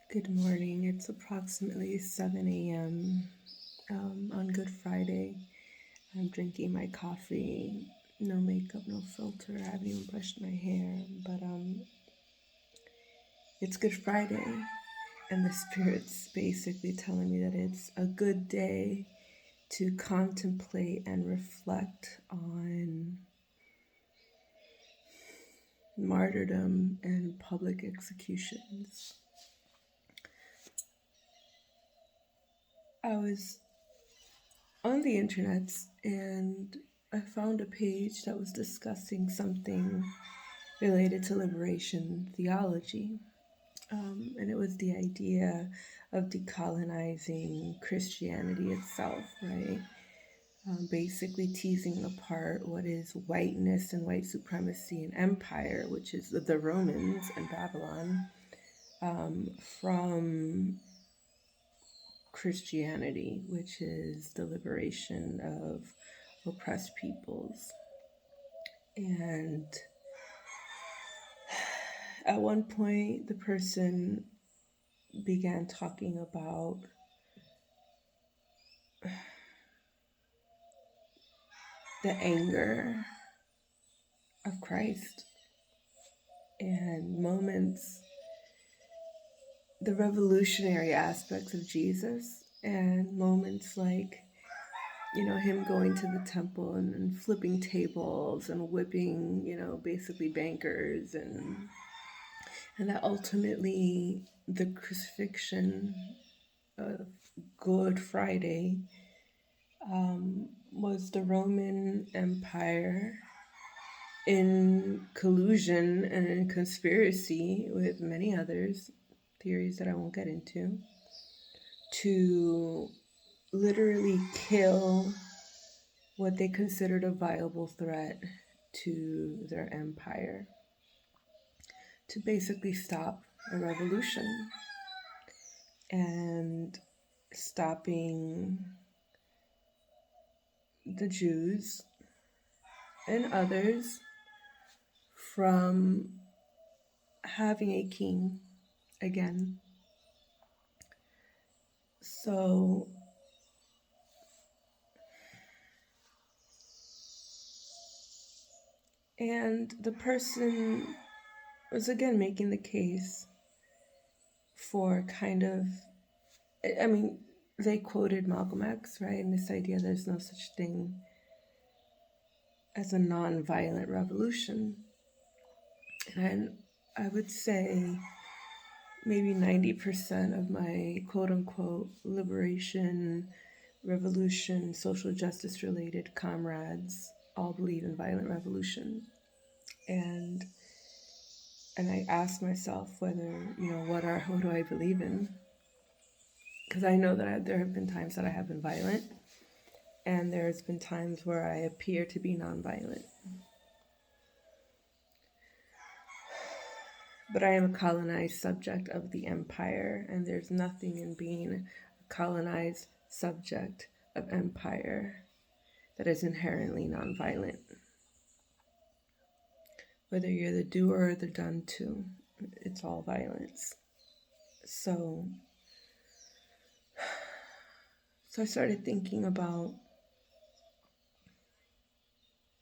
Good morning. It's approximately 7 a.m. On Good Friday. I'm drinking my coffee. No makeup, no filter. I haven't even brushed my hair. But it's Good Friday, and the Spirit's basically telling me that it's a good day to contemplate and reflect on martyrdom and public executions. I was on the internet and I found a page that was discussing something related to liberation theology. And it was the idea of decolonizing Christianity itself, right? Basically teasing apart what is whiteness and white supremacy and empire, which is the Romans and Babylon, from Christianity, which is the liberation of oppressed peoples. And at one point, the person began talking about the anger of Christ and moments, the revolutionary aspects of Jesus, and moments like, him going to the temple and flipping tables and whipping, basically bankers, and that ultimately the crucifixion of Good Friday was the Roman Empire in collusion and in conspiracy with many others, theories that I won't get into, to literally kill what they considered a viable threat to their empire, to basically stop a revolution and stopping the Jews and others from having a king again. So and the person was again making the case for kind of, they quoted Malcolm X, right? And this idea there's no such thing as a non-violent revolution. And I would say maybe 90% of my quote-unquote liberation, revolution, social justice related comrades all believe in violent revolution. And I ask myself whether, what do I believe in? Because I know that there have been times that I have been violent, and there's been times where I appear to be nonviolent. But I am a colonized subject of the empire, and there's nothing in being a colonized subject of empire that is inherently nonviolent. Whether you're the doer or the done to, it's all violence. So I started thinking about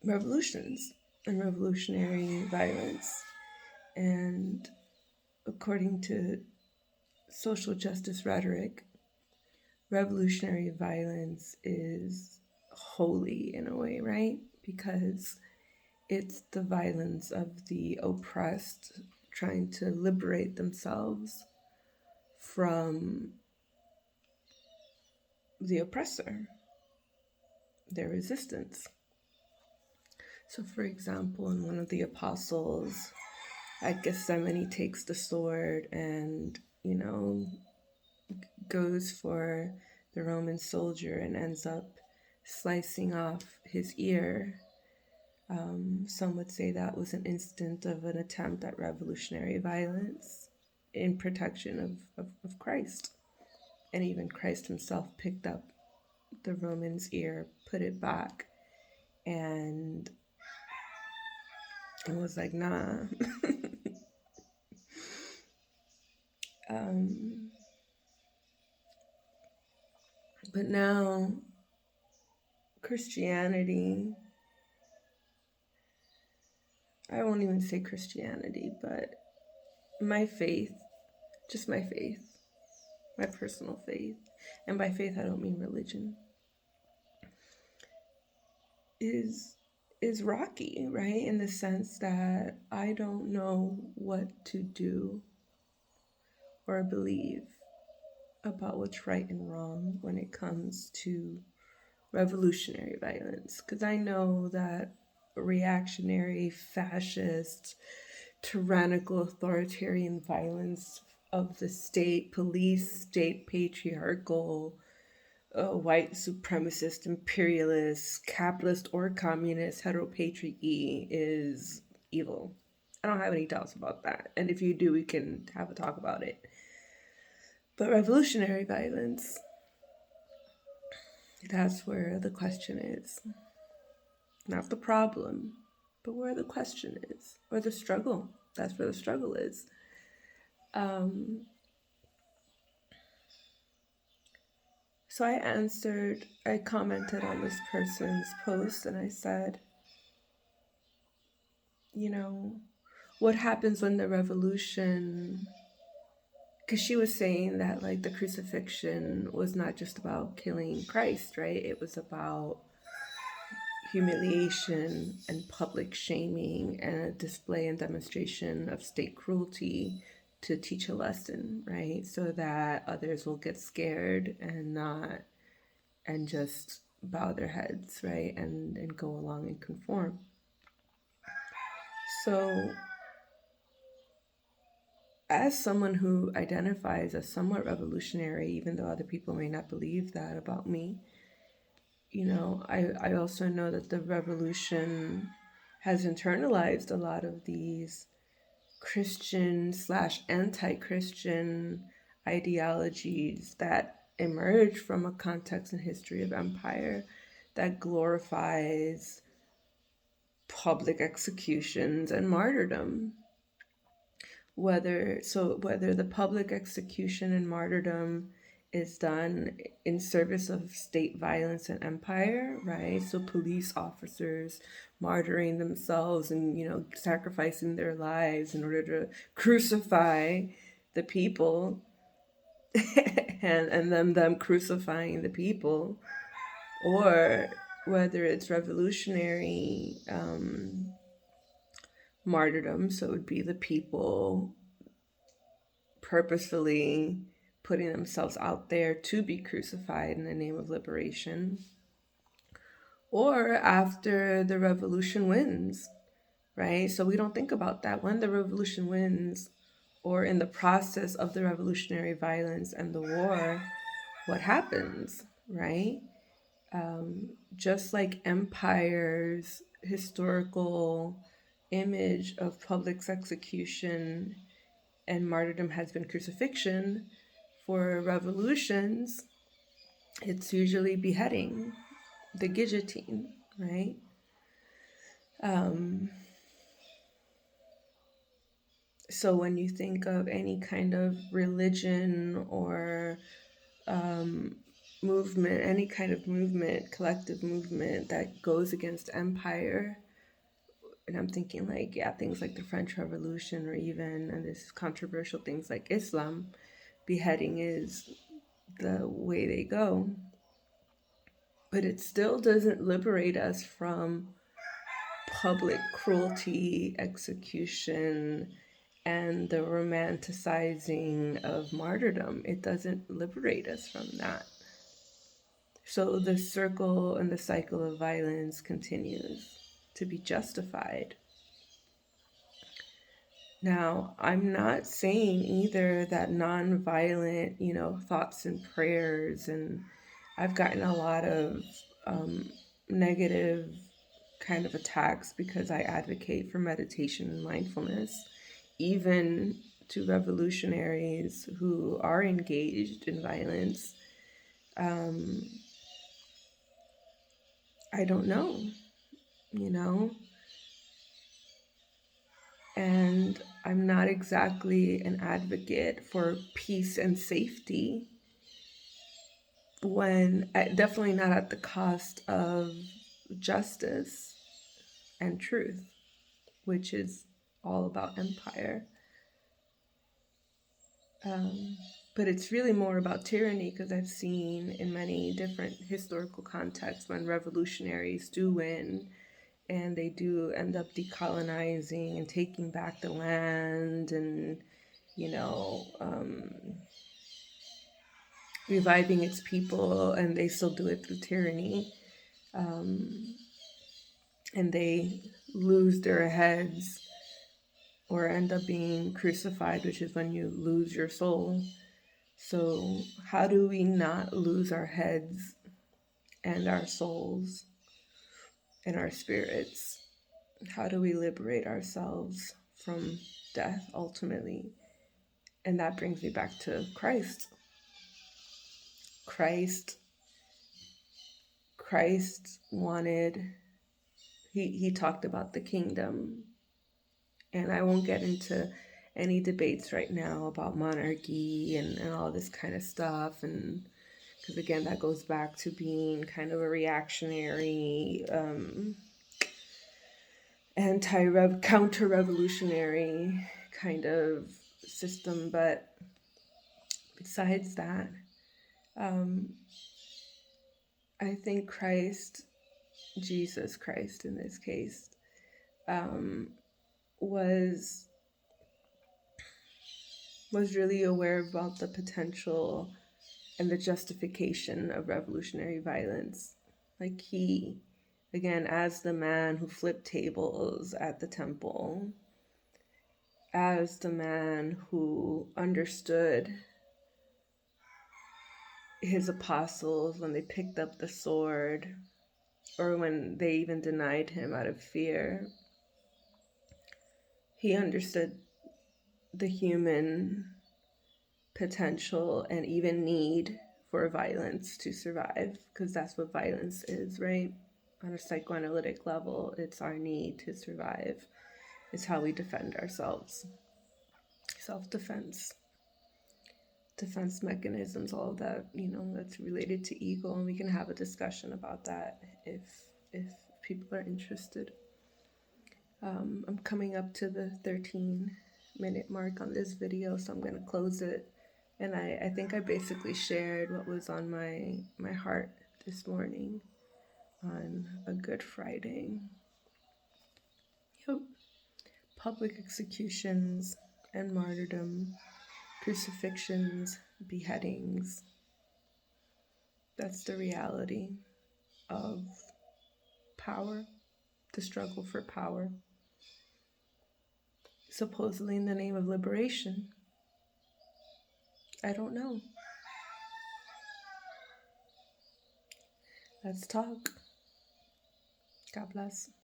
revolutions and revolutionary violence. And according to social justice rhetoric, revolutionary violence is holy in a way, right? Because it's the violence of the oppressed trying to liberate themselves from the oppressor, their resistance. So, for example, in one of the apostles, at Gethsemane, takes the sword and, goes for the Roman soldier and ends up slicing off his ear. Some would say that was an instant of an attempt at revolutionary violence in protection of Christ. And even Christ himself picked up the Roman's ear, put it back, and was like, nah. Um, but now, Christianity, I won't even say Christianity, but my faith, just my faith, my personal faith, and by faith I don't mean religion, is rocky, right? In the sense that I don't know what to do or believe about what's right and wrong when it comes to revolutionary violence. Because I know that reactionary, fascist, tyrannical, authoritarian violence of the state, police, state patriarchal, white supremacist, imperialist, capitalist, or communist heteropatriarchy is evil. I don't have any doubts about that. And if you do, we can have a talk about it. But revolutionary violence, that's where the question is. Not the problem, but where the question is, or the struggle. That's where the struggle is. So I commented on this person's post and I said, you know, what happens when the revolution, because she was saying that like the crucifixion was not just about killing Christ, right? It was about humiliation and public shaming and a display and demonstration of state cruelty to teach a lesson, right? So that others will get scared and just bow their heads, right? And go along and conform. So as someone who identifies as somewhat revolutionary, even though other people may not believe that about me, I also know that the revolution has internalized a lot of these Christian / anti-Christian ideologies that emerge from a context and history of empire that glorifies public executions and martyrdom. Whether the public execution and martyrdom is done in service of state violence and empire, right? So police officers martyring themselves and sacrificing their lives in order to crucify the people, and them crucifying the people, or whether it's revolutionary martyrdom, so it would be the people purposefully putting themselves out there to be crucified in the name of liberation, or after the revolution wins, right? So we don't think about that. When the revolution wins, or in the process of the revolutionary violence and the war, what happens, right? Just like empire's historical image of public execution and martyrdom has been crucifixion, for revolutions, it's usually beheading, the guillotine, right? So when you think of any kind of religion or movement, any kind of movement, collective movement that goes against empire, and I'm thinking like, things like the French Revolution, or even, and this controversial things like Islam, beheading is the way they go. But it still doesn't liberate us from public cruelty, execution, and the romanticizing of martyrdom. It doesn't liberate us from that. So the circle and the cycle of violence continues to be justified. Now, I'm not saying either that nonviolent, thoughts and prayers, and I've gotten a lot of negative kind of attacks because I advocate for meditation and mindfulness, even to revolutionaries who are engaged in violence. I don't know, And I'm not exactly an advocate for peace and safety, definitely not at the cost of justice and truth, which is all about empire. But it's really more about tyranny, because I've seen in many different historical contexts when revolutionaries do win and they do end up decolonizing and taking back the land and, reviving its people, and they still do it through tyranny. And they lose their heads or end up being crucified, which is when you lose your soul. So how do we not lose our heads and our souls and our spirits? How do we liberate ourselves from death ultimately? And that brings me back to Christ. Christ wanted, he talked about the kingdom. And I won't get into any debates right now about monarchy and all this kind of stuff. And because again, that goes back to being kind of a reactionary, counter-revolutionary kind of system. But besides that, I think Jesus Christ in this case, was really aware about the potential and the justification of revolutionary violence. Like he, again, as the man who flipped tables at the temple, as the man who understood his apostles when they picked up the sword, or when they even denied him out of fear, he understood the human potential and even need for violence to survive, because that's what violence is, right? On a psychoanalytic level, it's our need to survive. It's how we defend ourselves. Self-defense, defense mechanisms, all of that, that's related to ego, and we can have a discussion about that if people are interested. I'm coming up to the 13-minute mark on this video, so I'm going to close it. And I think I basically shared what was on my heart this morning on a Good Friday. Yep. Public executions and martyrdom, crucifixions, beheadings. That's the reality of power, the struggle for power, supposedly in the name of liberation. I don't know. Let's talk. God bless.